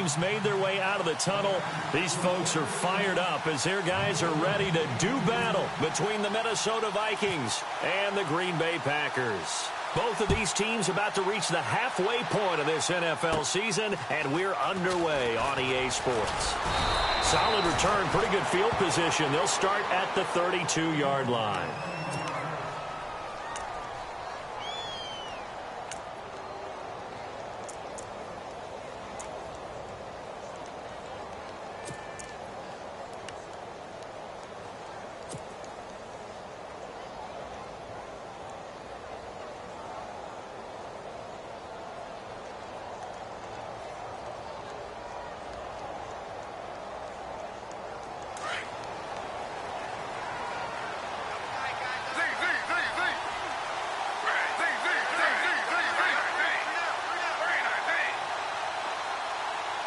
teams made their way out of the tunnel. These folks are fired up as their guys are ready to do battle between the Minnesota Vikings and the Green Bay Packers. Both of these teams about to reach the halfway point of this NFL season, and we're underway on EA Sports. Solid return, pretty good field position. They'll start at the 32-yard line.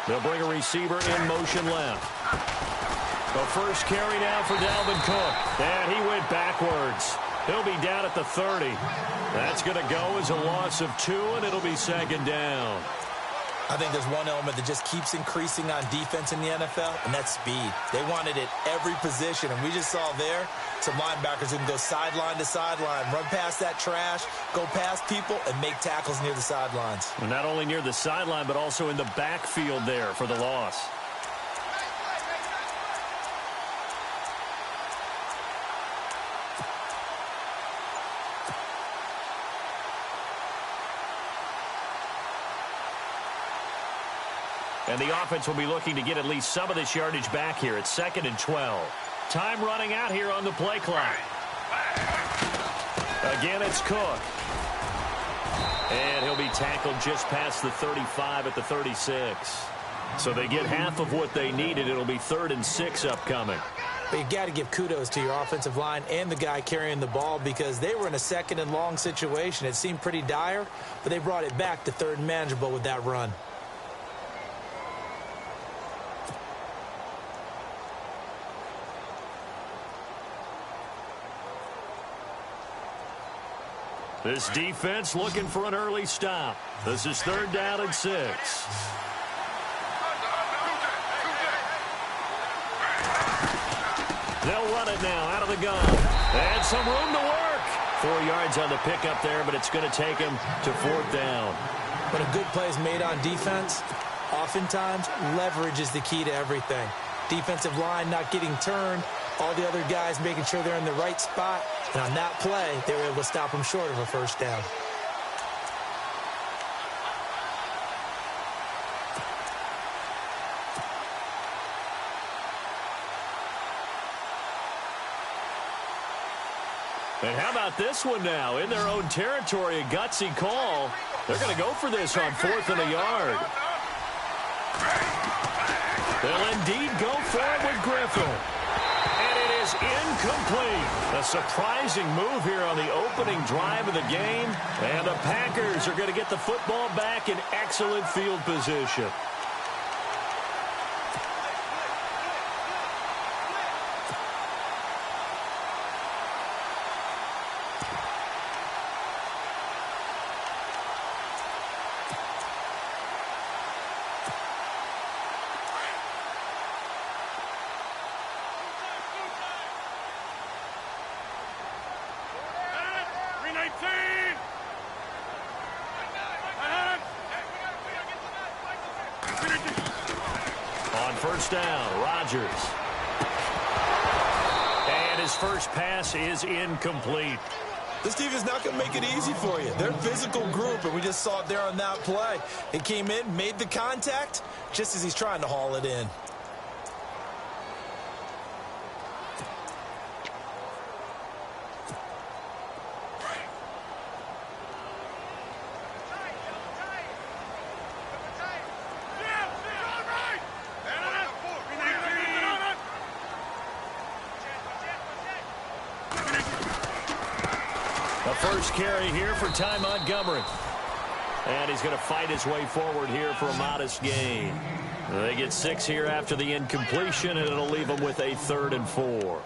They'll bring a receiver in motion left. The first carry now for Dalvin Cook. And he went backwards. He'll be down at the 30. That's going to go as a loss of 2, and it'll be second down. I think there's one element that just keeps increasing on defense in the NFL, and that's speed. They want it at every position, and we just saw there some linebackers who can go sideline to sideline, run past that trash, go past people, and make tackles near the sidelines. And not only near the sideline, but also in the backfield there for the loss. And the offense will be looking to get at least some of this yardage back here. It's 2nd and 12. Time running out here on the play clock. Again, it's Cook. And he'll be tackled just past the 35 at the 36. So they get half of what they needed. It'll be 3rd and 6 upcoming. But you got to give kudos to your offensive line and the guy carrying the ball because they were in a 2nd and long situation. It seemed pretty dire, but they brought it back to 3rd and manageable with that run. This defense looking for an early stop. This is 3rd down and 6. They'll run it now out of the gun. And some room to work. 4 yards on the pickup there, but it's going to take him to 4th down. When a good play is made on defense, oftentimes leverage is the key to everything. Defensive line not getting turned, all the other guys making sure they're in the right spot. And on that play, they were able to stop him short of a 1st down. And how about this one now? In their own territory, a gutsy call. They're going to go for this on 4th and a yard. They'll indeed go for it with Griffin. And it is incomplete. A surprising move here on the opening drive of the game. And the Packers are going to get the football back in excellent field position. On 1st down, Rodgers. And his first pass is incomplete. This team is not going to make it easy for you. They're a physical group, and we just saw it there on that play. He came in, made the contact, just as he's trying to haul it in. First carry here for Ty Montgomery. And he's going to fight his way forward here for a modest gain. They get 6 here after the incompletion, and it'll leave them with a 3rd and 4.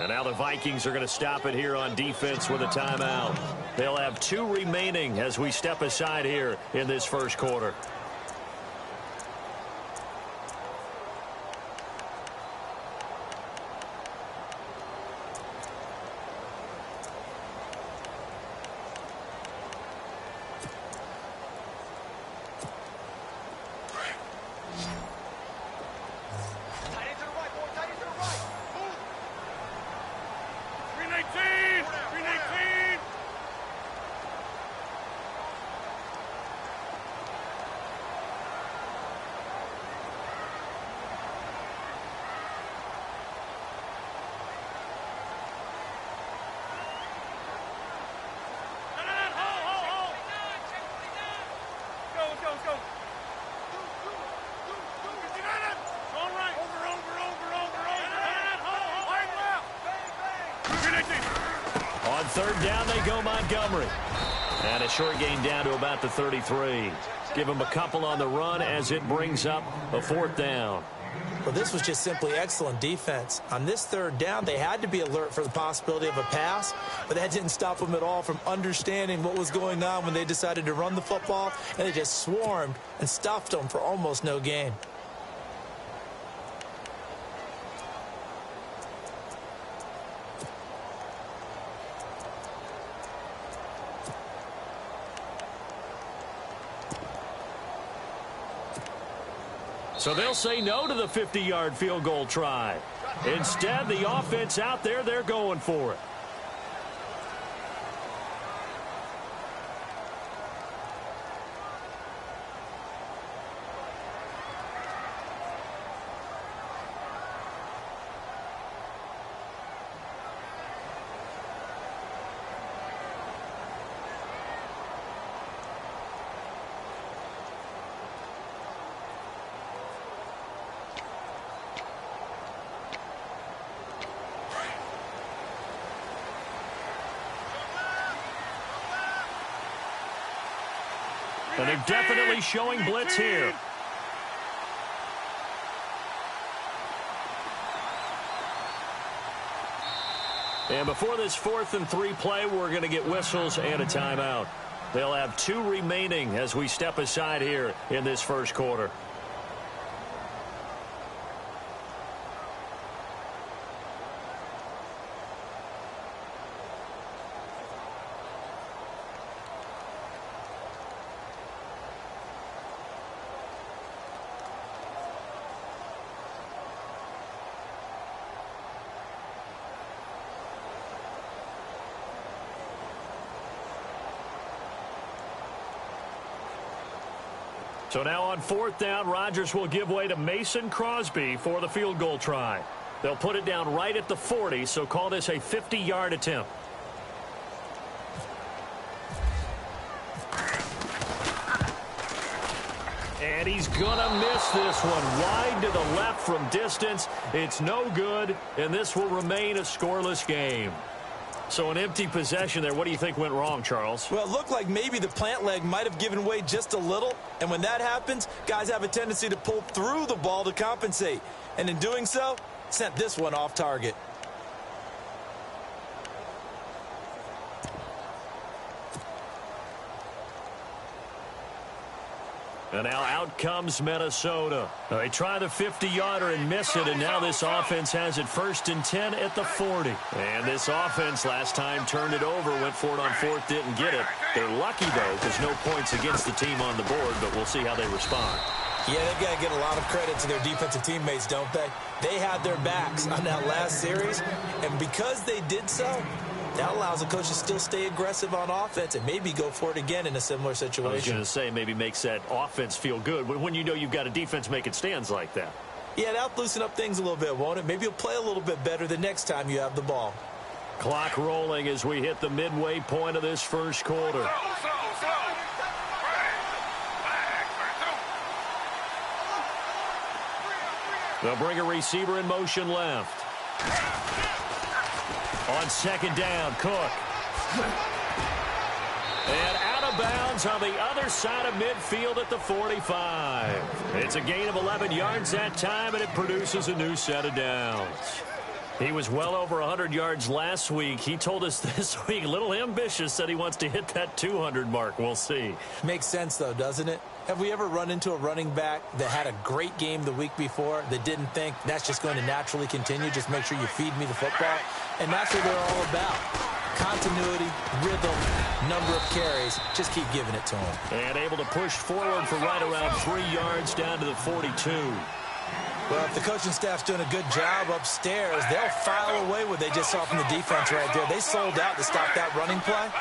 And now the Vikings are going to stop it here on defense with a timeout. They'll have 2 remaining as we step aside here in this first quarter. On third down, they go Montgomery. And a short gain down to about the 33. Give him a couple on the run as it brings up a 4th down. Well, this was just simply excellent defense. On this third down, they had to be alert for the possibility of a pass, but that didn't stop them at all from understanding what was going on when they decided to run the football, and they just swarmed and stuffed them for almost no gain. So they'll say no to the 50-yard field goal try. Instead, the offense out there, they're going for it. And they're definitely showing blitz here. And before this 4th and 3 play, we're going to get whistles and a timeout. They'll have 2 remaining as we step aside here in this first quarter. So now on 4th down, Rodgers will give way to Mason Crosby for the field goal try. They'll put it down right at the 40, so call this a 50-yard attempt. And he's going to miss this one wide to the left from distance. It's no good, and this will remain a scoreless game. So an empty possession there. What do you think went wrong, Charles? Well, it looked like maybe the plant leg might have given way just a little. And when that happens, guys have a tendency to pull through the ball to compensate. And in doing so, sent this one off target. And now out comes Minnesota. They try the 50-yarder and miss it, and now this offense has it 1st and 10 at the 40. And this offense last time turned it over, went for it on 4th, didn't get it. They're lucky, though, because no points against the team on the board, but we'll see how they respond. Yeah, they've got to get a lot of credit to their defensive teammates, don't they? They had their backs on that last series, and because they did so, that allows the coach to still stay aggressive on offense and maybe go for it again in a similar situation. I was going to say maybe makes that offense feel good when you know you've got a defense making stands like that. Yeah, that'll loosen up things a little bit, won't it? Maybe you'll play a little bit better the next time you have the ball. Clock rolling as we hit the midway point of this first quarter. They'll bring a receiver in motion left. On 2nd down, Cook. And out of bounds on the other side of midfield at the 45. It's a gain of 11 yards that time, and it produces a new set of downs. He was well over 100 yards last week. He told us this week, a little ambitious, said he wants to hit that 200 mark. We'll see. Makes sense, though, doesn't it? Have we ever run into a running back that had a great game the week before that didn't think that's just going to naturally continue? Just make sure you feed me the football. And that's what they're all about. Continuity, rhythm, number of carries. Just keep giving it to him. And able to push forward for right around 3 yards down to the 42. Well, if the coaching staff's doing a good job upstairs, they'll file away what they just saw from the defense right there. They sold out to stop that running play.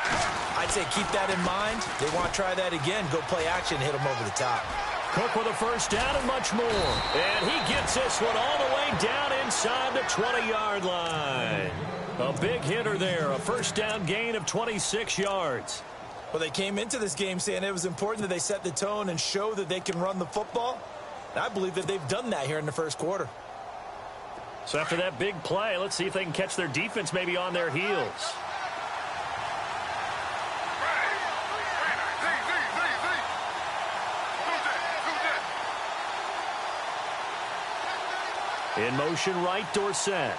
I'd say keep that in mind. They want to try that again. Go play action, hit them over the top. Cook with a first down and much more. And he gets this one all the way down inside the 20-yard line. A big hitter there, a first down gain of 26 yards. Well, they came into this game saying it was important that they set the tone and show that they can run the football. And I believe that they've done that here in the first quarter. So after that big play, let's see if they can catch their defense maybe on their heels. In motion right, Dorsett.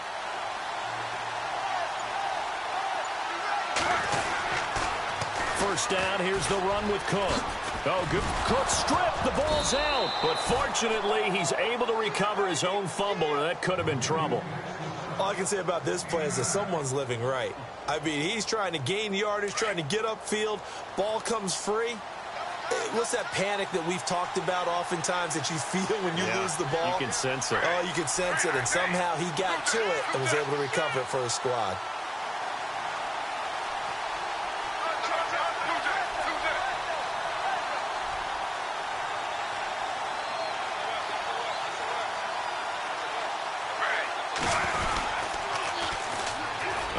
First down, here's the run with Cook. Oh, good. Cook stripped. The ball's out. But fortunately, he's able to recover his own fumble, or that could have been trouble. All I can say about this play is that someone's living right. I mean, he's trying to gain yardage, trying to get upfield. Ball comes free. What's that panic that we've talked about oftentimes that you feel when you lose the ball? You can sense it. Oh, you can sense it. And somehow he got to it and was able to recover it for his squad.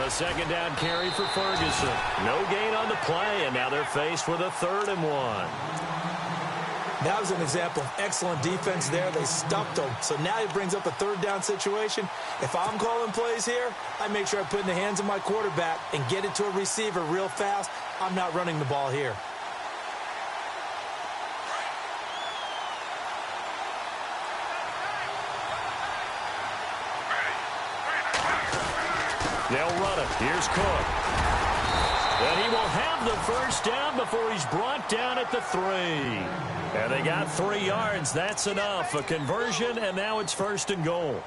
A second down carry for Ferguson. No gain on the play, and now they're faced with a 3rd and 1. That was an example of excellent defense there. They stuffed them. So now it brings up a 3rd down situation. If I'm calling plays here, I make sure I put it in the hands of my quarterback and get it to a receiver real fast. I'm not running the ball here. They'll run it. Here's Cook. And he will have the first down before he's brought down at the 3. And they got 3 yards. That's enough. A conversion, and now it's 1st and goal.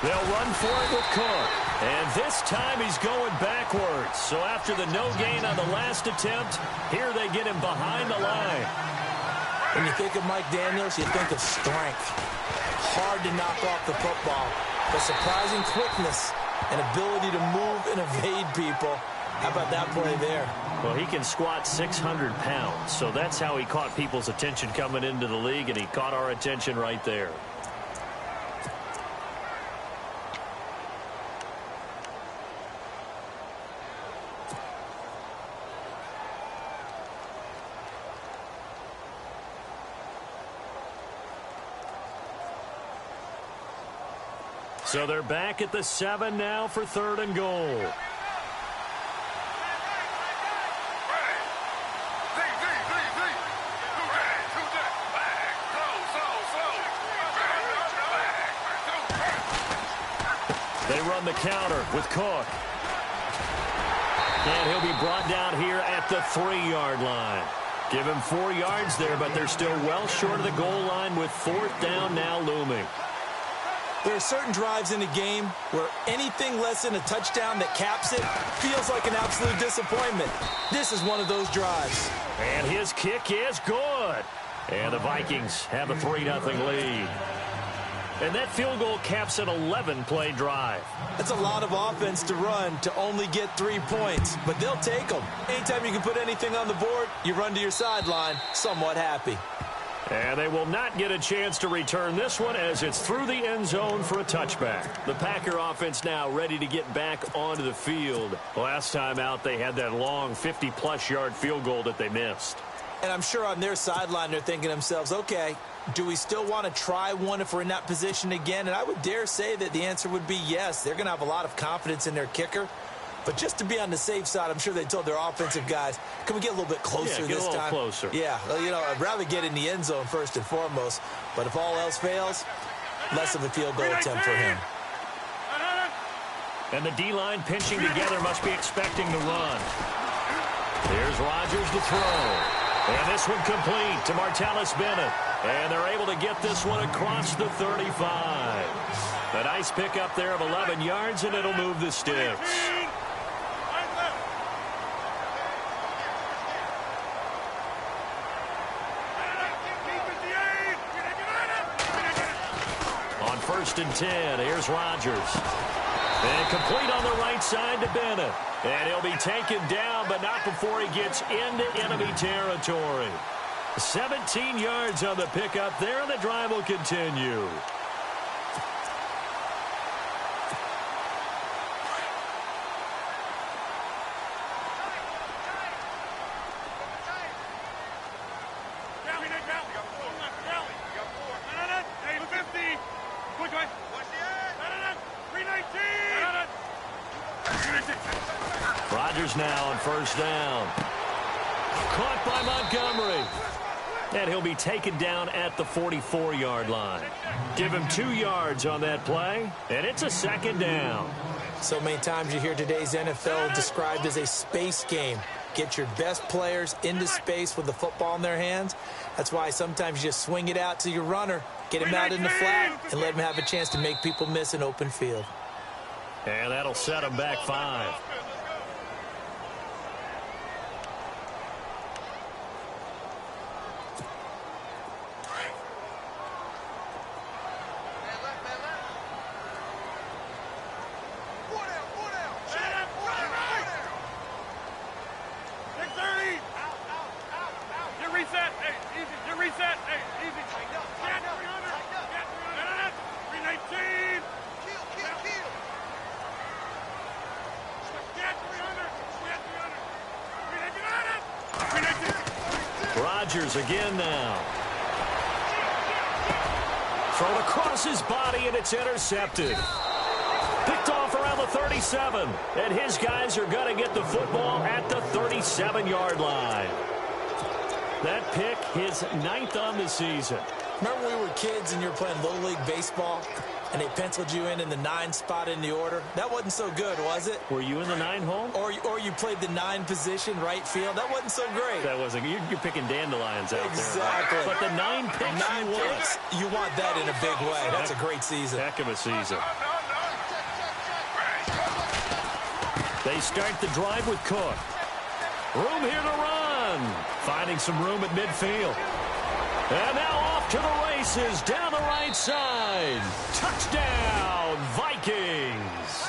They'll run for it with Cook. And this time he's going backwards. So after the no gain on the last attempt, here they get him behind the line. When you think of Mike Daniels, you think of strength. Hard to knock off the football. But surprising quickness and ability to move and evade people. How about that play there? Well, he can squat 600 pounds. So that's how he caught people's attention coming into the league, and he caught our attention right there. So they're back at the 7 now for 3rd and goal. They run the counter with Cook. And he'll be brought down here at the 3-yard line. Give him 4 yards there, but they're still well short of the goal line with 4th down now looming. There are certain drives in a game where anything less than a touchdown that caps it feels like an absolute disappointment. This is one of those drives. And his kick is good. And the Vikings have a 3-0 lead. And that field goal caps an 11-play drive. That's a lot of offense to run to only get 3 points, but they'll take them. Anytime you can put anything on the board, you run to your sideline somewhat happy. And they will not get a chance to return this one as it's through the end zone for a touchback. The Packer offense now ready to get back onto the field. Last time out, they had that long 50-plus yard field goal that they missed. And I'm sure on their sideline they're thinking to themselves, okay, do we still want to try one if we're in that position again? And I would dare say that the answer would be yes. They're going to have a lot of confidence in their kicker. But just to be on the safe side, I'm sure they told their offensive guys, can we get a little bit closer this time? Get a little closer. Yeah, well, you know, I'd rather get in the end zone first and foremost. But if all else fails, less of a field goal attempt for him. And the D-line pinching together must be expecting to run. Here's Rodgers to throw. And this one complete to Martellus Bennett. And they're able to get this one across the 35. A nice pickup there of 11 yards, and it'll move the sticks. On 1st and 10, here's Rodgers. And complete on the right side to Bennett. And he'll be taken down, but not before he gets into enemy territory. 17 yards on the pickup there, and the drive will continue. Rodgers now on 1st down. Caught by Montgomery. And he'll be taken down at the 44-yard line. Give him 2 yards on that play, and it's a 2nd down. So many times you hear today's NFL described as a space game. Get your best players into space with the football in their hands. That's why sometimes you just swing it out to your runner, get him out in the flat, and let him have a chance to make people miss an open field. And that'll set him back 5. Rodgers again now. Thrown across his body, and it's intercepted. Picked off around the 37. And his guys are going to get the football at the 37-yard line. That pick, his 9th on the season. Remember when we were kids and you were playing Little League Baseball, and they penciled you in the 9 spot in the order? That wasn't so good, was it? Were you in the 9 hole? Or you played the 9 position, right field? That wasn't so great. That wasn't. You're picking dandelions out exactly. there. But the 9 picks, you want that in a big way. That's a great season. Heck of a season. They start the drive with Cook. Room here to run. Finding some room at midfield. And now off to the races down the right side. Touchdown, Vikings.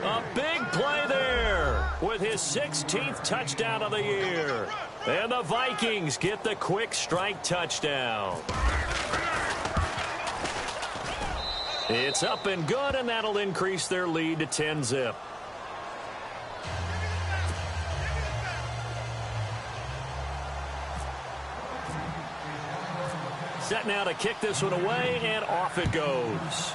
A big play there with his 16th touchdown of the year. And the Vikings get the quick strike touchdown. It's up and good, and that'll increase their lead to 10-zip. Set now to kick this one away, and off it goes.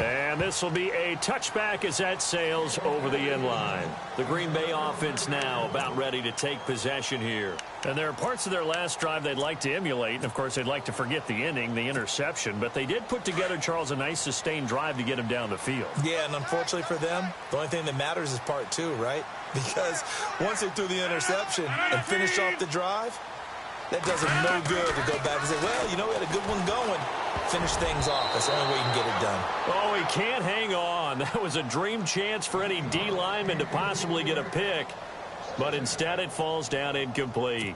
And this will be a touchback as that sails over the end line. The Green Bay offense now about ready to take possession here. And there are parts of their last drive they'd like to emulate. And, of course, they'd like to forget the inning, the interception. But they did put together, Charles, a nice sustained drive to get him down the field. Yeah, and unfortunately for them, the only thing that matters is part 2, right? Because once they threw the interception and finished off the drive, that does them no good to go back and say, well, you know, we had a good one going. Finish things off. That's the only way you can get it done. Oh, he can't hang on. That was a dream chance for any D lineman to possibly get a pick. But instead it falls down incomplete.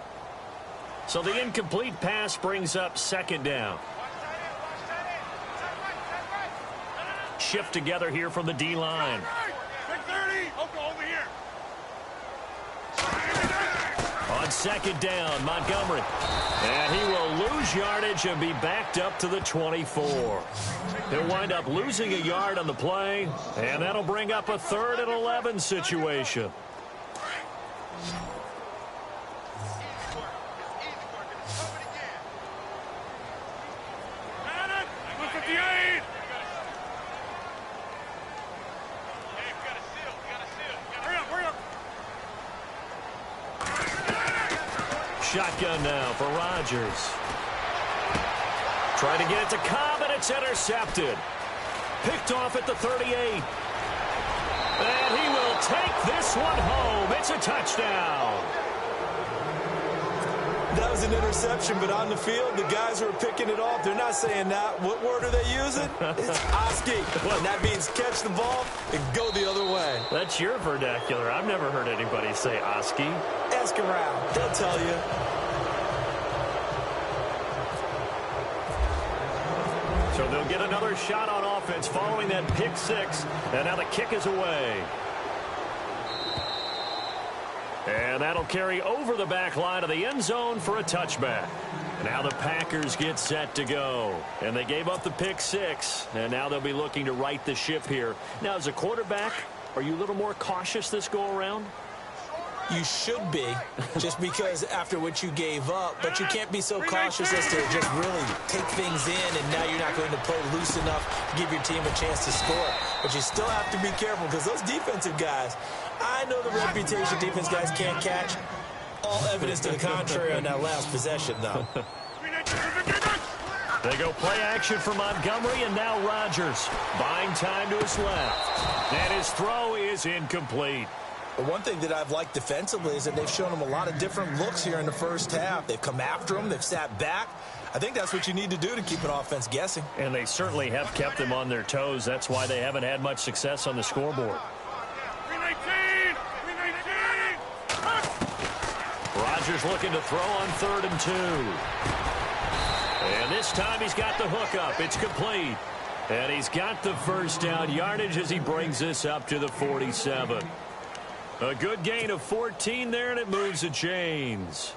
So the incomplete pass brings up 2nd down. Shift together here from the D line. second down, Montgomery. And he will lose yardage and be backed up to the 24. He'll wind up losing a yard on the play, and that'll bring up a 3rd and 11 situation. Shotgun now for Rodgers. Trying to get it to Cobb, and it's intercepted. Picked off at the 38. And he will take this one home. It's a touchdown. That was an interception, but on the field, the guys who are picking it off, they're not saying that. What word are they using? It's Oski. And that means catch the ball and go the other way. That's your vernacular. I've never heard anybody say Oski. Ask around. They'll tell you. So they'll get another shot on offense following that pick six. And now the kick is away. And that'll carry over the back line of the end zone for a touchback. Now the Packers get set to go. And they gave up the pick six. And now they'll be looking to right the ship here. Now, as a quarterback, are you a little more cautious this go-around? You should be, just because after what you gave up. But you can't be so cautious as to just really take things in, and now you're not going to play loose enough to give your team a chance to score. But you still have to be careful, because those defensive guys, I know the reputation defense guys can't catch. All evidence to the contrary on that last possession, though. They go play action for Montgomery, and now Rodgers buying time to his left. And his throw is incomplete. But one thing that I've liked defensively is that they've shown him a lot of different looks here in the first half. They've come after him. They've sat back. I think that's what you need to do to keep an offense guessing. And they certainly have kept them on their toes. That's why they haven't had much success on the scoreboard. Rodgers looking to throw on 3rd and 2. And this time he's got the hook up. It's complete. And he's got the first down yardage as he brings this up to the 47. A good gain of 14 there, and it moves the chains.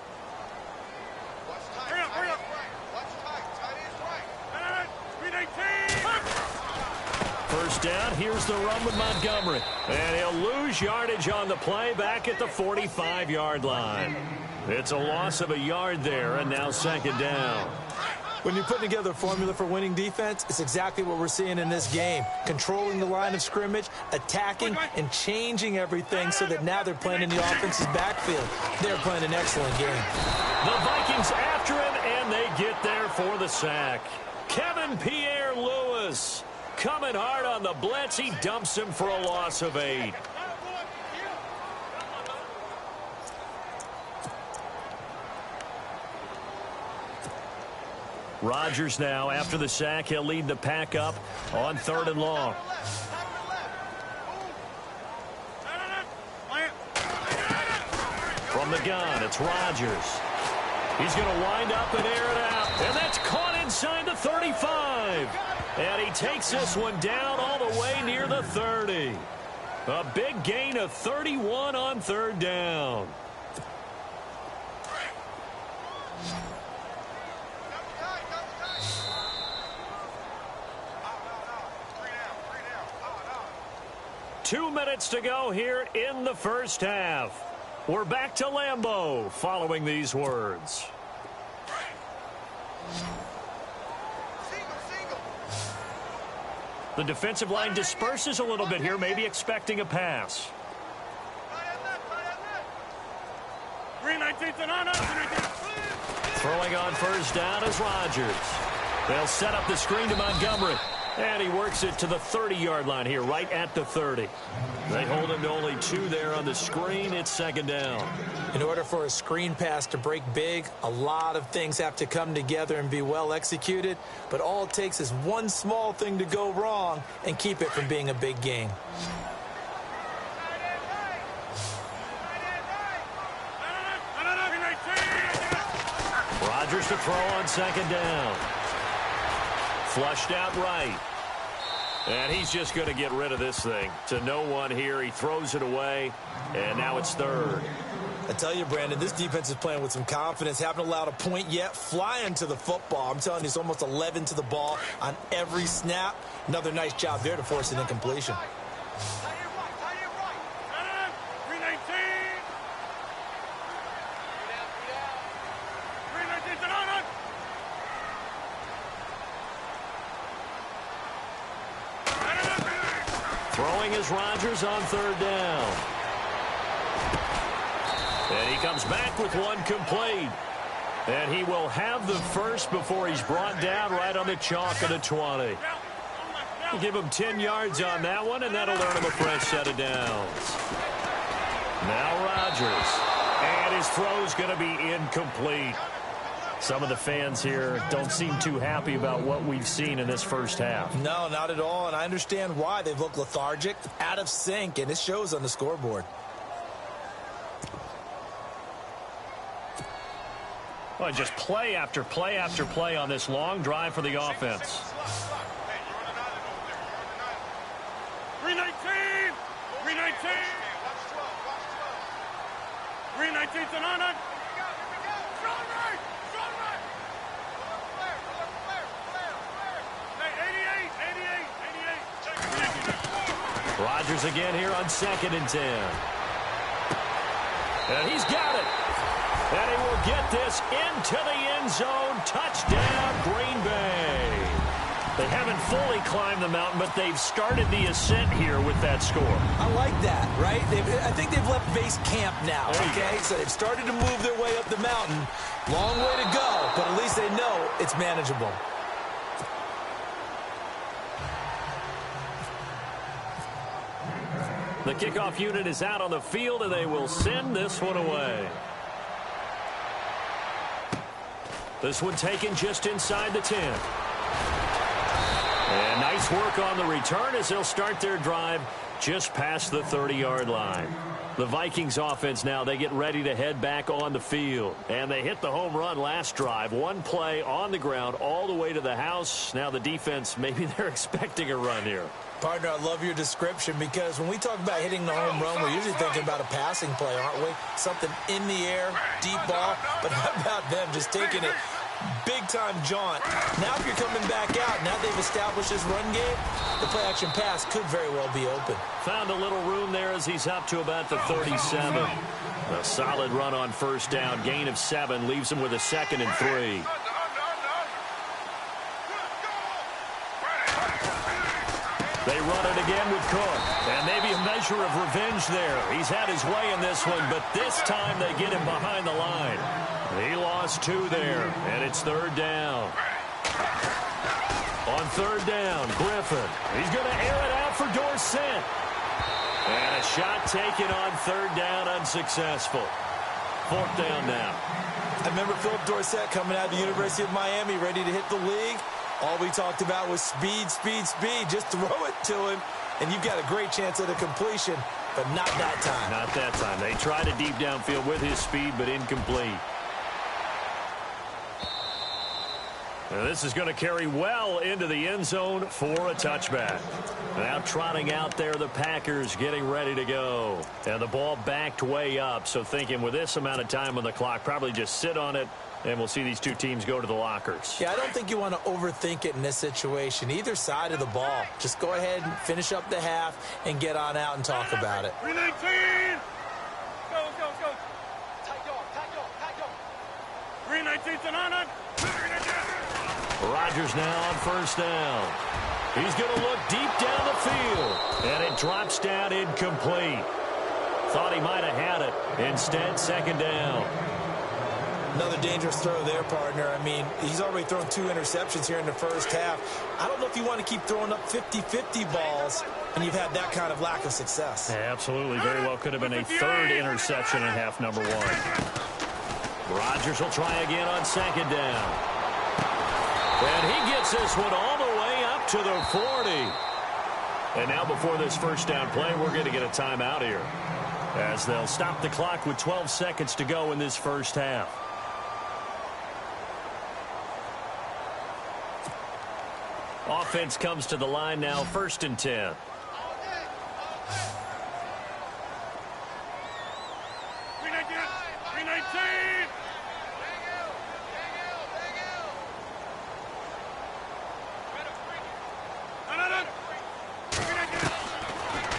First down, here's the run with Montgomery. And he'll lose yardage on the play back at the 45-yard line. It's a loss of a yard there, and now second down. When you're putting together a formula for winning defense, it's exactly what we're seeing in this game. Controlling the line of scrimmage, attacking, and changing everything so that now they're playing in the offense's backfield. They're playing an excellent game. The Vikings after him, and they get there for the sack. Kevin Pierre-Louis coming hard on the blitz. He dumps him for a loss of 8. Rodgers now, after the sack, he'll lead the pack up on 3rd and long. From the gun, it's Rodgers. He's going to wind up and air it out. And that's caught inside the 35. And he takes this one down all the way near the 30. A big gain of 31 on 3rd down. Two minutes to go here in the first half. We're back to Lambeau following these words. The defensive line disperses a little bit here, maybe expecting a pass. Throwing on first down is Rodgers. They'll set up the screen to Montgomery. And he works it to the 30-yard line here, right at the 30. They hold him to only 2 there on the screen. It's second down. In order for a screen pass to break big, a lot of things have to come together and be well executed. But all it takes is one small thing to go wrong and keep it from being a big gain. Rodgers to throw on second down. Flushed out right. And he's just going to get rid of this thing. To no one here. He throws it away. And now it's 3rd. I tell you, Brandon, this defense is playing with some confidence. Haven't allowed a point yet. Flying to the football. I'm telling you, it's almost 11 to the ball on every snap. Another nice job there to force an incompletion. Throwing is Rodgers on third down. And he comes back with one complete. And he will have the first before he's brought down right on the chalk of the 20. We'll give him 10 yards on that one, and that'll earn him a fresh set of downs. Now Rodgers. And his throw's going to be incomplete. Some of the fans here don't seem too happy about what we've seen in this first half. No, not at all, and I understand why. They've looked lethargic, out of sync, and it shows on the scoreboard. Well, just play after play after play on this long drive for the offense. 319! 319! 319 to 9. Rodgers again here on 2nd and 10. And he's got it. And he will get this into the end zone. Touchdown, Green Bay. They haven't fully climbed the mountain, but they've started the ascent here with that score. I like that, right? I think they've left base camp now, okay? So they've started to move their way up the mountain. Long way to go, but at least they know it's manageable. The kickoff unit is out on the field, and they will send this one away. This one taken just inside the 10. And nice work on the return as they'll start their drive just past the 30-yard line. The Vikings offense now, they get ready to head back on the field. And they hit the home run last drive. One play on the ground all the way to the house. Now the defense, maybe they're expecting a run here. Partner, I love your description because when we talk about hitting the home run, we're usually thinking about a passing play, aren't we? Something in the air, deep ball. But how about them just taking it big-time jaunt? Now if you're coming back out, now they've established this run game, the play-action pass could very well be open. Found a little room there as he's up to about the 37. A solid run on first down. Gain of 7 leaves him with a 2nd and 3. They run it again with Cook. And maybe a measure of revenge there. He's had his way in this one, but this time they get him behind the line. He lost 2 there, and it's 3rd down. On 3rd down, Griffin. He's going to air it out for Dorsett. And a shot taken on 3rd down, unsuccessful. 4th down now. I remember Philip Dorsett coming out of the University of Miami, ready to hit the league. All we talked about was speed, speed, speed. Just throw it to him, and you've got a great chance at a completion, but not that time. Not that time. They tried a deep downfield with his speed, but incomplete. Now this is going to carry well into the end zone for a touchback. Now trotting out there, the Packers getting ready to go. And the ball backed way up, so thinking with this amount of time on the clock, probably just sit on it, and we'll see these two teams go to the lockers. Yeah, I don't think you want to overthink it in this situation. Either side of the ball. Just go ahead and finish up the half and get on out and talk about it. 319! Go, go, go. Tight dog, tight dog, tight dog. 319 to 9. Rodgers now on first down. He's going to look deep down the field. And it drops down incomplete. Thought he might have had it. Instead, 2nd down. Another dangerous throw there, partner. I mean, he's already thrown 2 interceptions here in the first half. I don't know if you want to keep throwing up 50-50 balls and you've had that kind of lack of success. Yeah, absolutely. Very well could have been a 3rd interception in half number 1. Rodgers will try again on 2nd down. And he gets this one all the way up to the 40. And now before this first down play, we're going to get a timeout here, as they'll stop the clock with 12 seconds to go in this first half. Offense comes to the line now, 1st and 10.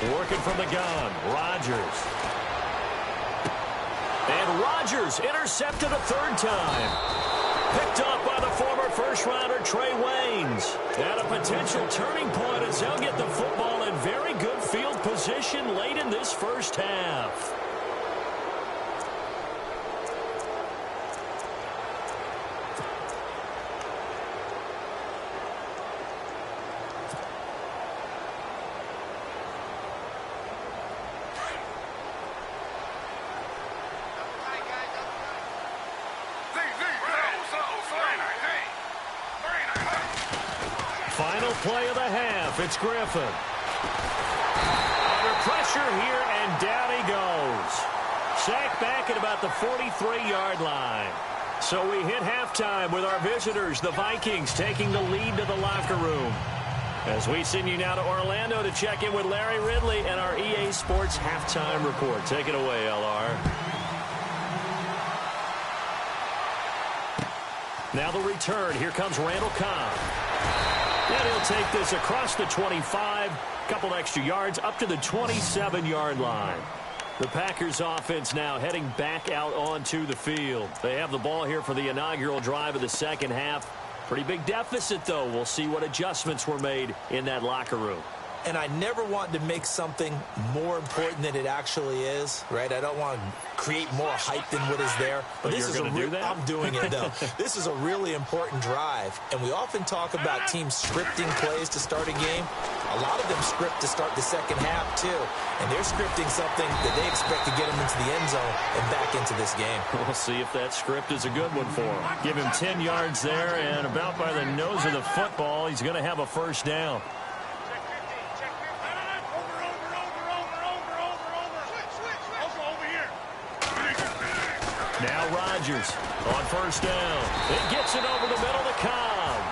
Working from the gun, Rodgers. And Rodgers intercepted a third time. Picked up by the former first-rounder Trey Waynes. At a potential turning point as they'll get the football in very good field position late in this first half. Final play of the half. It's Griffin. Under pressure here, and down he goes. Sacked back at about the 43-yard line. So we hit halftime with our visitors, the Vikings, taking the lead to the locker room. As we send you now to Orlando to check in with Larry Ridley and our EA Sports halftime report. Take it away, LR. Now the return. Here comes Randall Cobb. And he'll take this across the 25, couple extra yards up to the 27-yard line. The Packers offense now heading back out onto the field. They have the ball here for the inaugural drive of the second half. Pretty big deficit, though. We'll see what adjustments were made in that locker room. And I never want to make something more important than it actually is, right? I don't want to create more hype than what is there. But this is going to do that? I'm doing it, though. This is a really important drive. And we often talk about teams scripting plays to start a game. A lot of them script to start the second half, too. And they're scripting something that they expect to get them into the end zone and back into this game. We'll see if that script is a good one for him. Give him 10 yards there, and about by the nose of the football, he's going to have a first down. Now Rodgers on first down. He gets it over the middle to Cobb.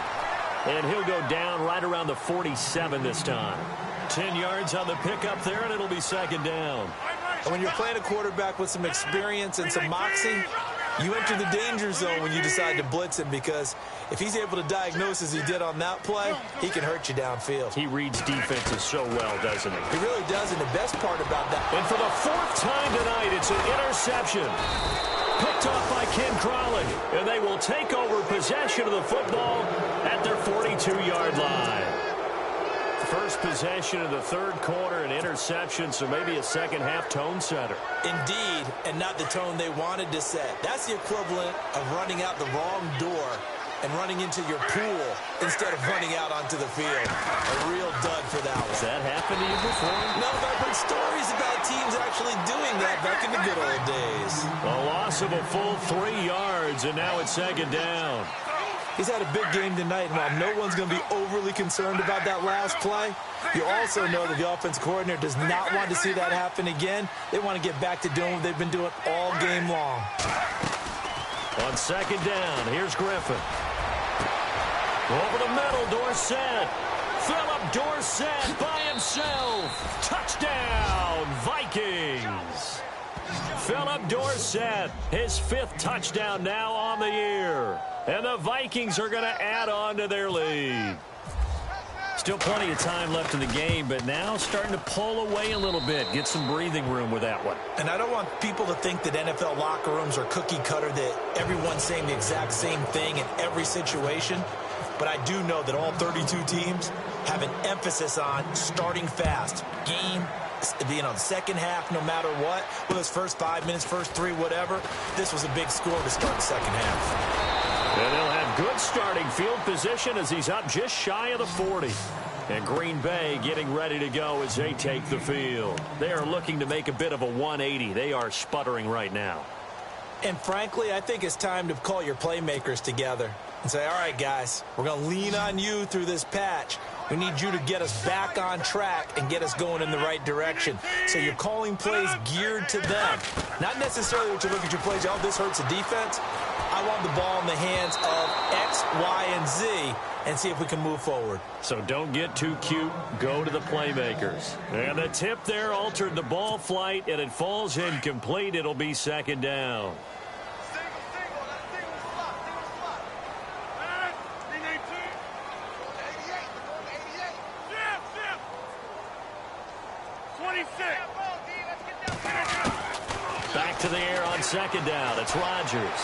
And he'll go down right around the 47 this time. 10 yards on the pickup there, and it'll be second down. And when you're playing a quarterback with some experience and some moxie, you enter the danger zone when you decide to blitz him, because if he's able to diagnose as he did on that play, he can hurt you downfield. He reads defenses so well, doesn't he? He really does, and the best part about that. And for the fourth time tonight, it's an interception. Picked off by Ken Crawley, and they will take over possession of the football at their 42-yard line. First possession of the third quarter, an interception, so maybe a second-half tone setter. Indeed, and not the tone they wanted to set. That's the equivalent of running out the wrong door and running into your pool instead of running out onto the field. A real dud for that one. Has that happened to you before? No, but I've heard stories about teams actually doing that back in the good old days. A loss of a full 3 yards, and now it's second down. He's had a big game tonight, and while no one's going to be overly concerned about that last play, you also know that the offense coordinator does not want to see that happen again. They want to get back to doing what they've been doing all game long. On second down, here's Griffin. Over the middle, Dorsett. Philip Dorsett by himself. Touchdown, Vikings. Philip Dorsett, his fifth touchdown now on the year. And the Vikings are going to add on to their lead. Still plenty of time left in the game, but now starting to pull away a little bit. Get some breathing room with that one. And I don't want people to think that NFL locker rooms are cookie cutter, that everyone's saying the exact same thing in every situation. But I do know that all 32 teams have an emphasis on starting fast. Game, second half, no matter what. Whether it's first 5 minutes, first 3, whatever. This was a big score to start the second half. And they'll have good starting field position as he's up just shy of the 40. And Green Bay getting ready to go as they take the field. They are looking to make a bit of a 180. They are sputtering right now. And frankly, I think it's time to call your playmakers together and say, all right, guys, we're going to lean on you through this patch. We need you to get us back on track and get us going in the right direction. So you're calling plays geared to them. Not necessarily what you look at your plays, oh, this hurts the defense. I want the ball in the hands of X, Y, and Z and see if we can move forward. So don't get too cute. Go to the playmakers. And the tip there altered the ball flight, and it falls incomplete. It'll be second down. second down. It's Rodgers.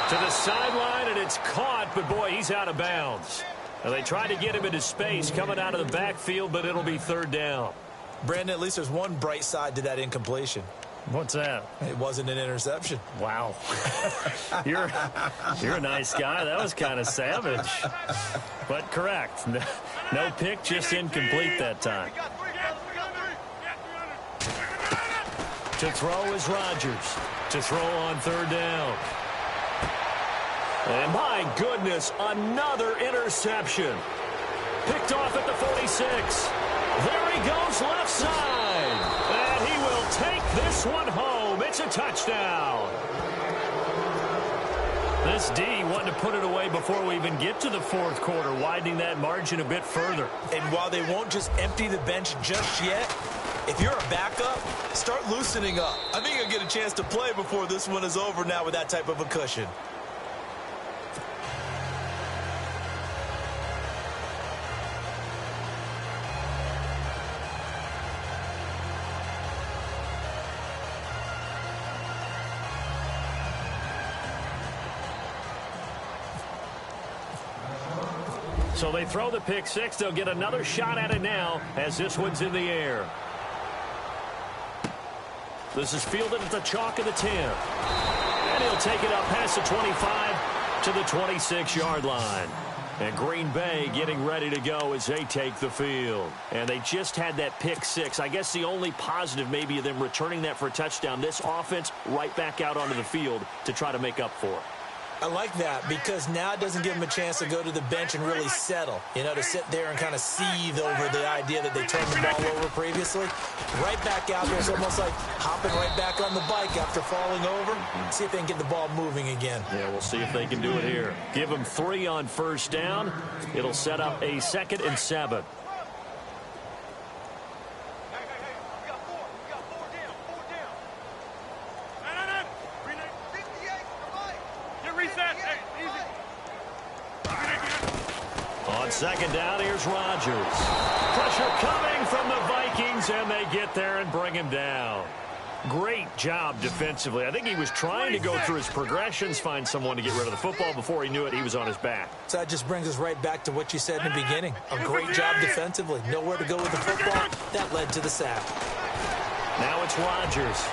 To the sideline, and it's caught, but boy, he's out of bounds. Now, they tried to get him into space coming out of the backfield, but it'll be third down. Brandon, at least there's one bright side to that incompletion. What's that? It wasn't an interception. Wow. You're a nice guy. That was kind of savage. But correct. No pick, just incomplete that time. To throw is Rodgers. To throw on third down. And my goodness, another interception. Picked off at the 46. There he goes left side. And he will take this one home. It's a touchdown. This D wanting to put it away before we even get to the fourth quarter, widening that margin a bit further. And while they won't just empty the bench just yet, if you're a backup, start loosening up. I think you'll get a chance to play before this one is over now with that type of a cushion. So they throw the pick six. They'll get another shot at it now as this one's in the air. This is fielded at the chalk of the 10. And he'll take it up past the 25 to the 26-yard line. And Green Bay getting ready to go as they take the field. And they just had that pick six. I guess the only positive maybe of them returning that for a touchdown. This offense right back out onto the field to try to make up for it. I like that because now it doesn't give them a chance to go to the bench and really settle, to sit there and kind of seethe over the idea that they turned the ball over previously. Right back out there, it's almost like hopping right back on the bike after falling over. See if they can get the ball moving again. Yeah, we'll see if they can do it here. Give them 3 on first down. It'll set up a 2nd and 7. On second down, here's Rodgers. Pressure coming from the Vikings, and they get there and bring him down. Great job defensively. I think he was trying to go through his progressions, find someone to get rid of the football. Before he knew it, he was on his back. So that just brings us right back to what you said in the beginning. A great job defensively. Nowhere to go with the football. That led to the sack. Now it's Rodgers.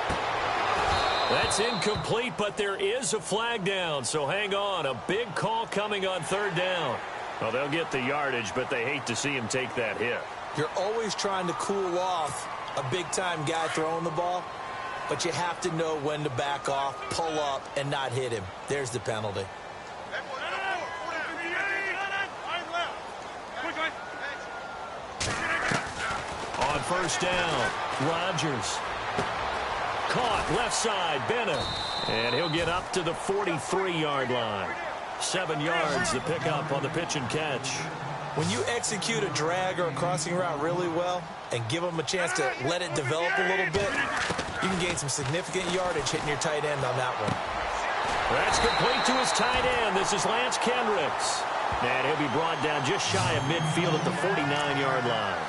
That's incomplete, but there is a flag down, so hang on. A big call coming on third down. Well, they'll get the yardage, but they hate to see him take that hit. You're always trying to cool off a big-time guy throwing the ball, but you have to know when to back off, pull up, and not hit him. There's the penalty. On first down, Rodgers. Caught left side, Bennett. And he'll get up to the 43-yard line. 7 yards, the pickup on the pitch and catch. When you execute a drag or a crossing route really well and give them a chance to let it develop a little bit, you can gain some significant yardage hitting your tight end on that one. That's complete to his tight end. This is Lance Kendricks. And he'll be brought down just shy of midfield at the 49-yard line.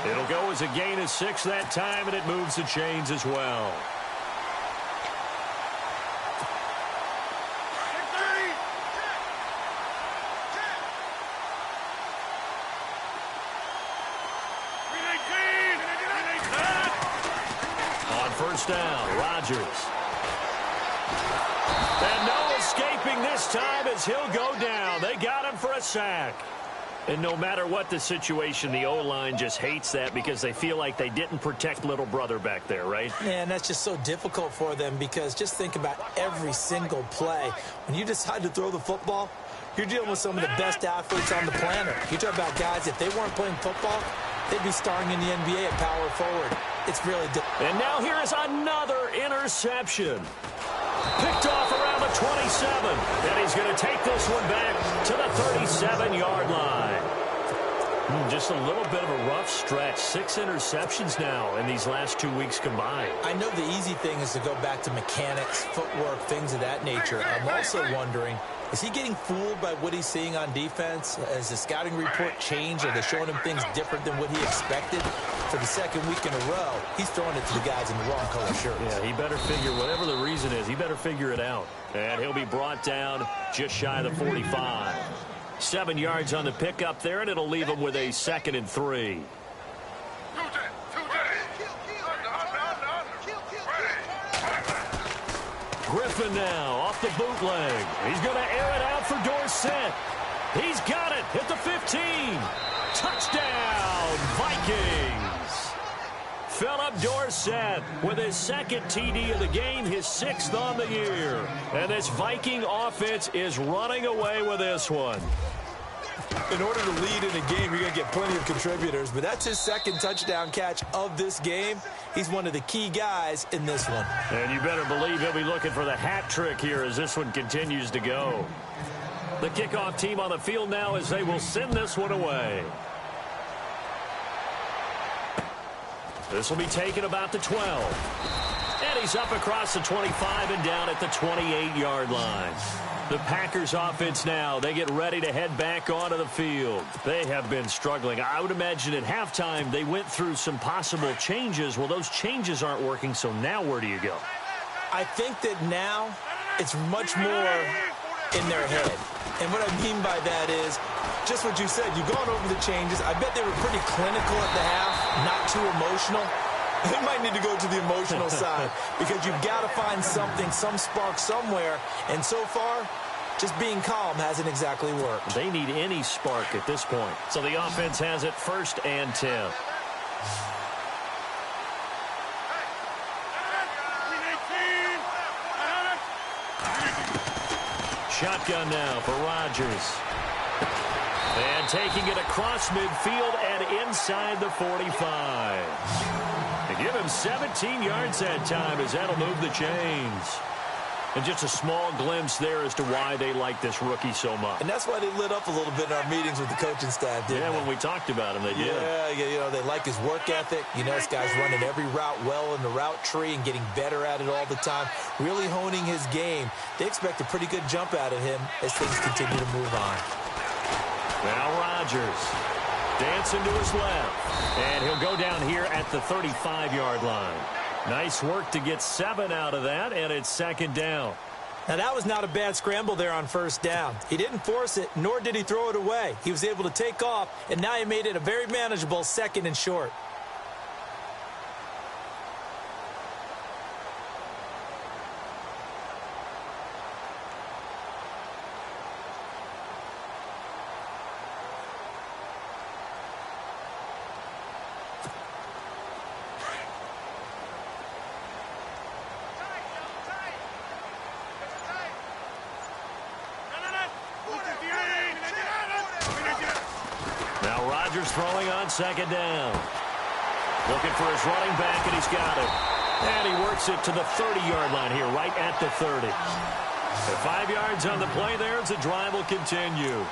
It'll go as a gain of 6 that time, and it moves the chains as well. On first down, Rodgers. And no escaping this time as he'll go down. They got him for a sack. And no matter what the situation, the O-line just hates that because they feel like they didn't protect little brother back there, right? Man, that's just so difficult for them because just think about every single play. When you decide to throw the football, you're dealing with some of the best athletes on the planet. You talk about guys, if they weren't playing football, they'd be starring in the NBA at power forward. It's really difficult. And now here is another interception. Picked off around the 27. And he's going to take this one back to the 37-yard line. Just a little bit of a rough stretch. 6 interceptions now in these last 2 weeks combined. I know the easy thing is to go back to mechanics, footwork, things of that nature. I'm also wondering, is he getting fooled by what he's seeing on defense? Has the scouting report changed? Are they showing him things different than what he expected? for the second week in a row, he's throwing it to the guys in the wrong color shirts. Yeah, he better figure, whatever the reason is, he better figure it out. And he'll be brought down just shy of the 45. 7 yards on the pickup there, and it'll leave him with a 2nd and 3. Griffin now off the bootleg. He's going to air it out for Dorsett. He's got it at the 15. Touchdown, Vikings. Philip Dorsett with his 2nd TD of the game, his 6th on the year. And this Viking offense is running away with this one. In order to lead in a game, you're going to get plenty of contributors, but that's his 2nd touchdown catch of this game. He's one of the key guys in this one. And you better believe he'll be looking for the hat trick here as this one continues to go. The kickoff team on the field now as they will send this one away. This will be taken about the 12. And he's up across the 25 and down at the 28-yard line. The Packers offense now, they get ready to head back onto the field. They have been struggling. I would imagine at halftime they went through some possible changes. Well, those changes aren't working, so now where do you go? I think that now it's much more in their head. And what I mean by that is just what you said. You've gone over the changes. I bet they were pretty clinical at the half, not too emotional. They might need to go to the emotional side because you've got to find something, some spark somewhere. And so far, just being calm hasn't exactly worked. They need any spark at this point. So the offense has it 1st and 10. Shotgun now for Rodgers. And taking it across midfield and inside the 45. They give him 17 yards that time as that'll move the chains. And just a small glimpse there as to why they like this rookie so much. And that's why they lit up a little bit in our meetings with the coaching staff, didn't they? When we talked about him, they did. Yeah, they like his work ethic. You know, this guy's running every route well in the route tree and getting better at it all the time, really honing his game. They expect a pretty good jump out of him as things continue to move on. Now Rodgers dancing to his left. And he'll go down here at the 35-yard line. Nice work to get 7 out of that, and it's 2nd down. Now, that was not a bad scramble there on 1st down. He didn't force it, nor did he throw it away. He was able to take off, and now he made it a very manageable 2nd and short. Rodgers throwing on 2nd down. Looking for his running back, and he's got it. And he works it to the 30-yard line here, right at the 30. And 5 yards on the play there as the drive will continue.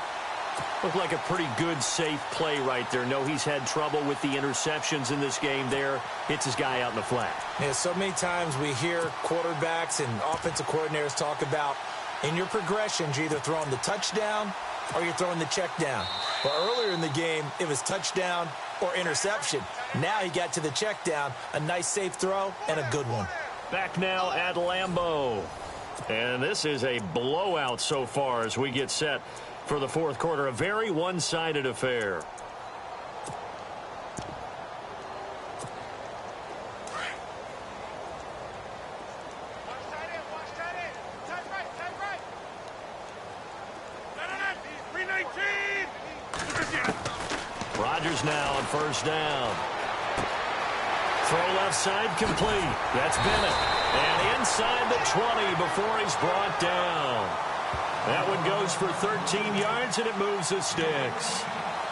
Looked like a pretty good, safe play right there. No, he's had trouble with the interceptions in this game there. Hits his guy out in the flat. Yeah, so many times we hear quarterbacks and offensive coordinators talk about in your progressions, you're either throwing the touchdown or you're throwing the check down. But earlier in the game, it was touchdown or interception. Now he got to the check down, a nice safe throw, and a good one. Back now at Lambeau. And this is a blowout so far as we get set for the 4th quarter. A very one-sided affair. Rodgers now on 1st down. Throw left side complete. That's Bennett. And inside the 20 before he's brought down. That one goes for 13 yards, and it moves the sticks.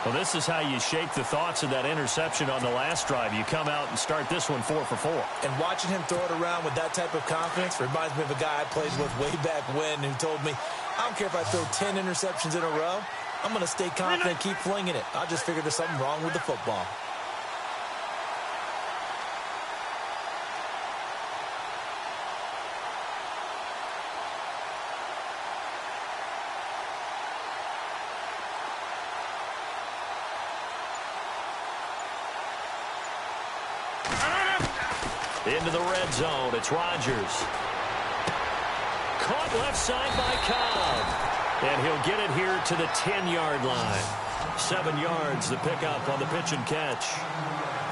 Well, this is how you shake the thoughts of that interception on the last drive. You come out and start this one 4 for 4. And watching him throw it around with that type of confidence reminds me of a guy I played with way back when who told me, I don't care if I throw 10 interceptions in a row. I'm going to stay confident, keep flinging it. I just figured there's something wrong with the football. Into the red zone. It's Rodgers. Caught left side by Cobb. And he'll get it here to the 10-yard line. 7 yards to pick up on the pitch and catch.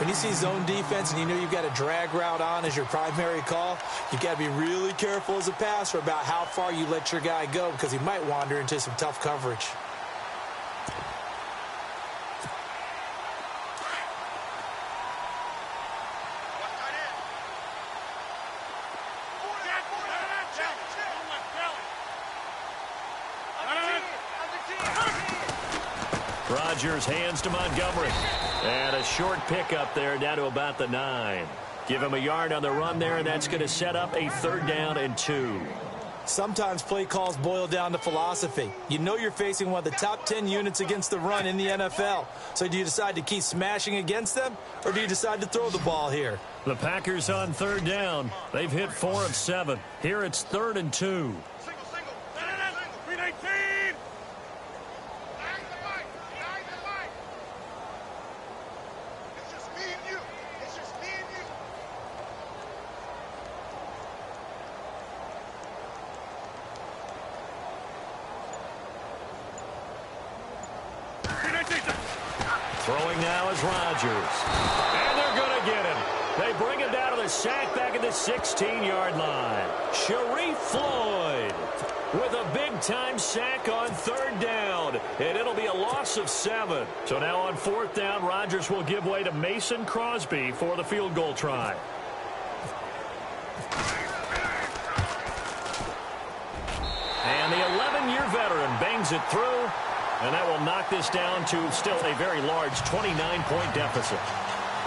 When you see zone defense and you know you've got a drag route on as your primary call, you've got to be really careful as a passer about how far you let your guy go because he might wander into some tough coverage. Rodgers hands to Montgomery. And a short pickup there down to about the 9. Give him a yard on the run there, and that's going to set up a 3rd down and 2. Sometimes play calls boil down to philosophy. You know you're facing one of the top 10 units against the run in the NFL. So do you decide to keep smashing against them, or do you decide to throw the ball here? The Packers on 3rd down. They've hit 4 of 7. Here it's 3rd and 2. Throwing now is Rodgers. And they're going to get him. They bring him down to the sack back at the 16-yard line. Sharif Floyd with a big-time sack on 3rd down. And it'll be a loss of 7. So now on 4th down, Rodgers will give way to Mason Crosby for the field goal try. And the 11-year veteran bangs it through. And that will knock this down to still a very large 29-point deficit.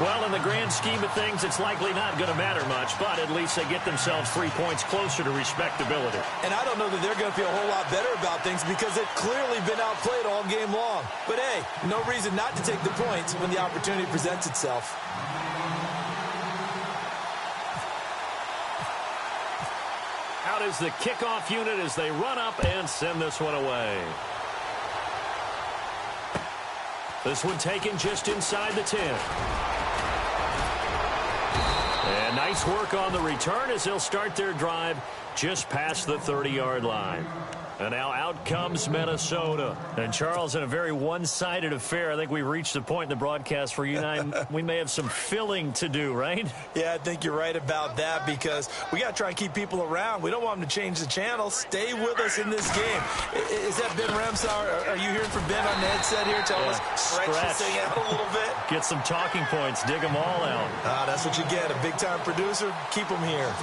Well, in the grand scheme of things, it's likely not going to matter much, but at least they get themselves 3 points closer to respectability. And I don't know that they're going to feel a whole lot better about things because they've clearly been outplayed all game long. But, hey, no reason not to take the points when the opportunity presents itself. Out is the kickoff unit as they run up and send this one away. This one taken just inside the 10. And nice work on the return as they'll start their drive just past the 30-yard line. And now out comes Minnesota. And, Charles, in a very one-sided affair, I think we've reached the point in the broadcast where you and I, we may have some filling to do, right? Yeah, I think you're right about that because we got to try and keep people around. We don't want them to change the channel. Stay with us in this game. Is that Ben Remsauer? Are you hearing from Ben on the headset here? Tell us, stretch this thing out a little bit. Get some talking points. Dig them all out. That's what you get. A big-time producer. Keep them here.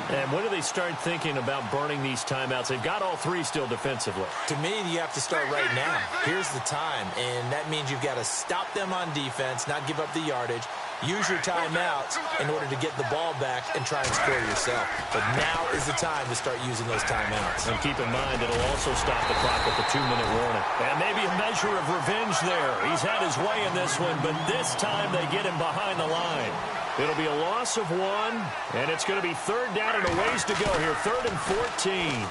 And when do they start thinking about burning these timeouts? They've got all 3 still defensively. To me, you have to start right now. Here's the time, and that means you've got to stop them on defense, not give up the yardage, use your timeouts in order to get the ball back and try and score yourself. But now is the time to start using those timeouts. And keep in mind, it'll also stop the clock with the 2-minute warning. And maybe a measure of revenge there. He's had his way in this one, but this time they get him behind the line. It'll be a loss of 1, and it's going to be 3rd down and a ways to go here. 3rd and 14.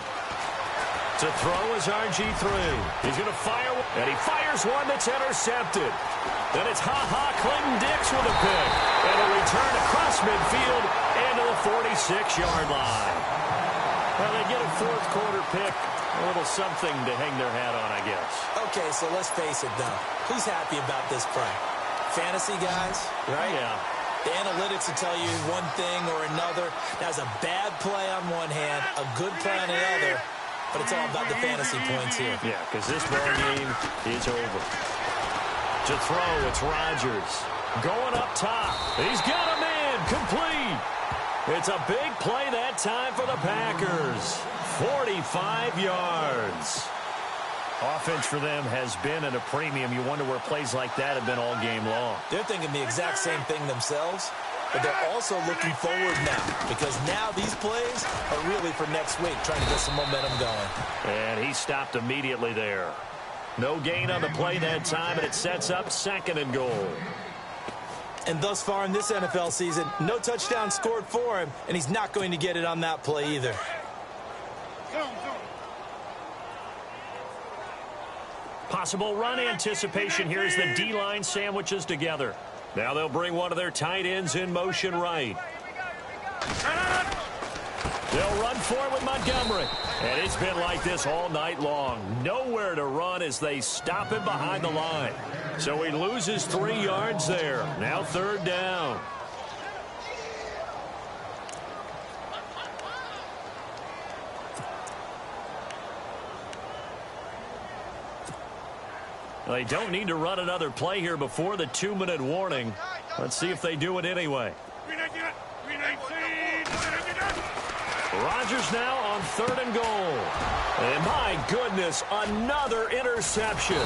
To throw is RG3. He's going to fire, and he fires one that's intercepted. Then it's Clinton-Dix with a pick. And a return across midfield and to the 46-yard line. Well, they get a 4th quarter pick. A little something to hang their hat on, I guess. Okay, so let's face it, though. Who's happy about this play? Fantasy guys, right? Yeah. The analytics will tell you one thing or another. That's a bad play on one hand, a good play on the other, but it's all about the fantasy points here. Yeah, because this ball game is over. To throw, it's Rodgers. Going up top. He's got him in. Complete. It's a big play that time for the Packers. 45 yards. Offense for them has been at a premium. You wonder where plays like that have been all game long. They're thinking the exact same thing themselves, but they're also looking forward now because now these plays are really for next week, trying to get some momentum going. And he stopped immediately there. No gain on the play that time, and it sets up 2nd and goal. And thus far in this NFL season, no touchdown scored for him, and he's not going to get it on that play either. Possible run anticipation here as the D-line sandwiches together. Now they'll bring one of their tight ends in motion right. for it with Montgomery. And it's been like this all night long. Nowhere to run as they stop him behind the line. So he loses 3 yards there. Now 3rd down. They don't need to run another play here before the 2-minute warning. Let's see if they do it anyway. Rodgers now on 3rd and goal. And my goodness, another interception.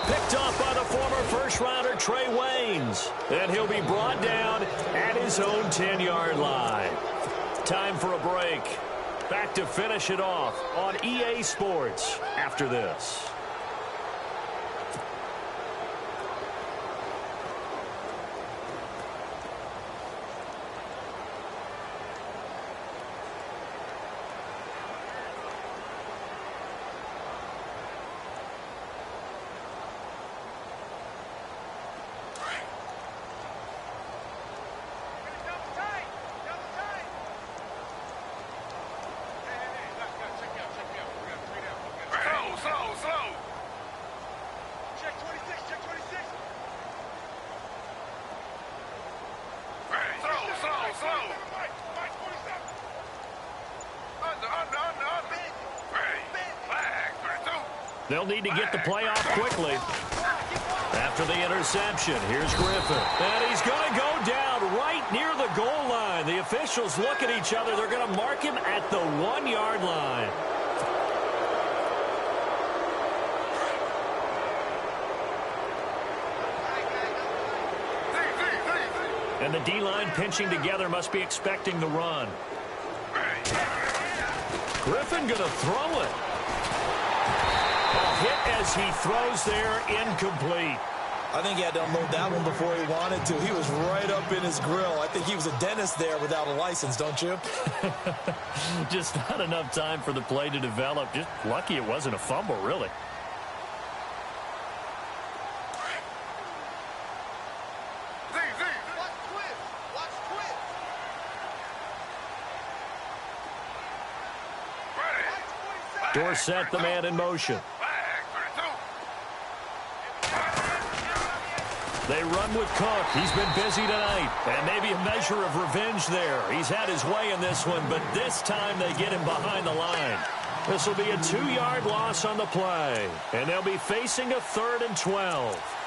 Picked off by the former first-rounder Trey Waynes. And he'll be brought down at his own 10-yard line. Time for a break. Back to finish it off on EA Sports after this. They'll need to get the play off quickly. After the interception, here's Griffin. And he's going to go down right near the goal line. The officials look at each other. They're going to mark him at the 1-yard line. And the D-line pinching together must be expecting the run. Griffin going to throw it. Hit as he throws there, incomplete. I think he had to unload that one before he wanted to. He was right up in his grill. I think he was a dentist there without a license, don't you? Just not enough time for the play to develop. Just lucky it wasn't a fumble, really. Dorsett, the man in motion. They run with Cook. He's been busy tonight. And maybe a measure of revenge there. He's had his way in this one, but this time they get him behind the line. This will be a 2-yard loss on the play. And they'll be facing a 3rd and 12.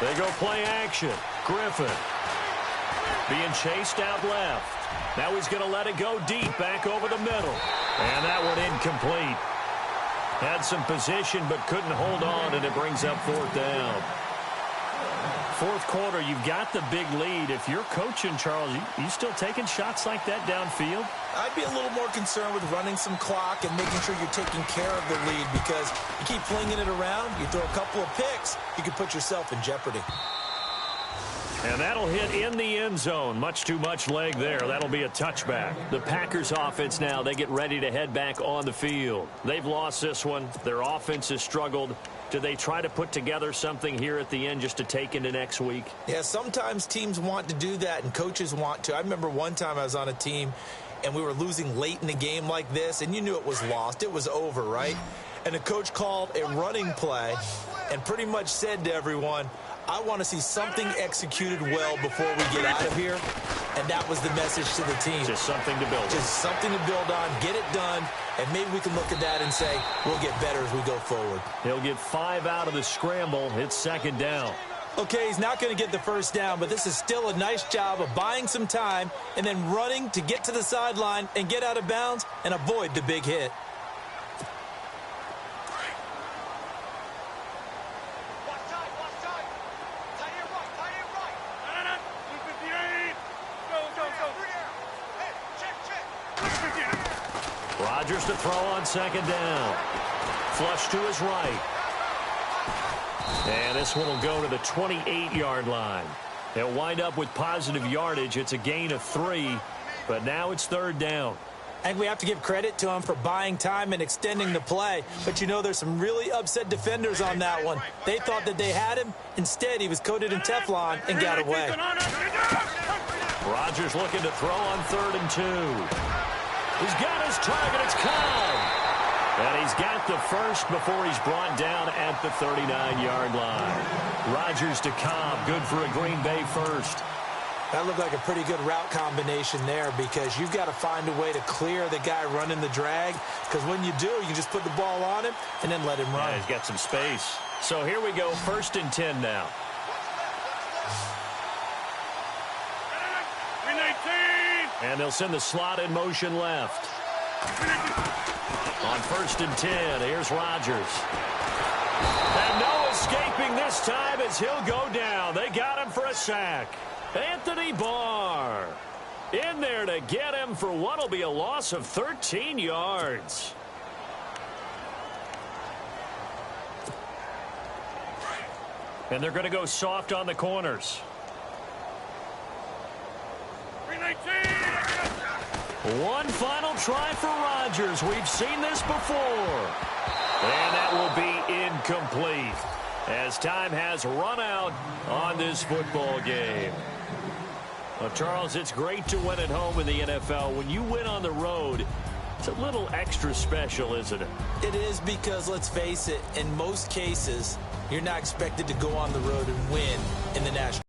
They go play action. Griffin being chased out left. Now he's going to let it go deep back over the middle. And that one incomplete. Had some position but couldn't hold on, and it brings up 4th down. 4th quarter, you've got the big lead. If you're coaching, Charles, you still taking shots like that downfield? I'd be a little more concerned with running some clock and making sure you're taking care of the lead, because you keep flinging it around, you throw a couple of picks, you can put yourself in jeopardy. And that'll hit in the end zone. Much too much leg there. That'll be a touchback. The Packers offense now, they get ready to head back on the field. They've lost this one. Their offense has struggled. Do they try to put together something here at the end just to take into next week? Yeah, sometimes teams want to do that and coaches want to. I remember one time I was on a team and we were losing late in the game like this, and you knew it was lost. It was over, right? And the coach called a running play and pretty much said to everyone, I want to see something executed well before we get out of here. And that was the message to the team. Just something to build on. Just something to build on, get it done, and maybe we can look at that and say, we'll get better as we go forward. He'll get 5 out of the scramble. It's 2nd down. Okay, he's not going to get the first down, but this is still a nice job of buying some time and then running to get to the sideline and get out of bounds and avoid the big hit. Rodgers to throw on 2nd down. Flush to his right. And this one will go to the 28-yard line. They'll wind up with positive yardage. It's a gain of 3, but now it's 3rd down. I think we have to give credit to him for buying time and extending the play. But, you know, there's some really upset defenders on that one. They thought that they had him. Instead, he was coated in Teflon and got away. Rodgers looking to throw on 3rd and 2. He's got his target. It's Cobb. And he's got the first before he's brought down at the 39-yard line. Rodgers to Cobb. Good for a Green Bay first. That looked like a pretty good route combination there because you've got to find a way to clear the guy running the drag, because when you do, you just put the ball on him and then let him run. Yeah, he's got some space. So here we go, 1st and 10 now. 319. And they'll send the slot in motion left. On 1st and 10, here's Rodgers. And no escaping this time as he'll go down. They got him for a sack. Anthony Barr in there to get him for what will be a loss of 13 yards. And they're going to go soft on the corners. 319. One final try for Rodgers. We've seen this before. And that will be incomplete as time has run out on this football game. Well, Charles, it's great to win at home in the NFL. When you win on the road, it's a little extra special, isn't it? It is, because, let's face it, in most cases, you're not expected to go on the road and win in the national.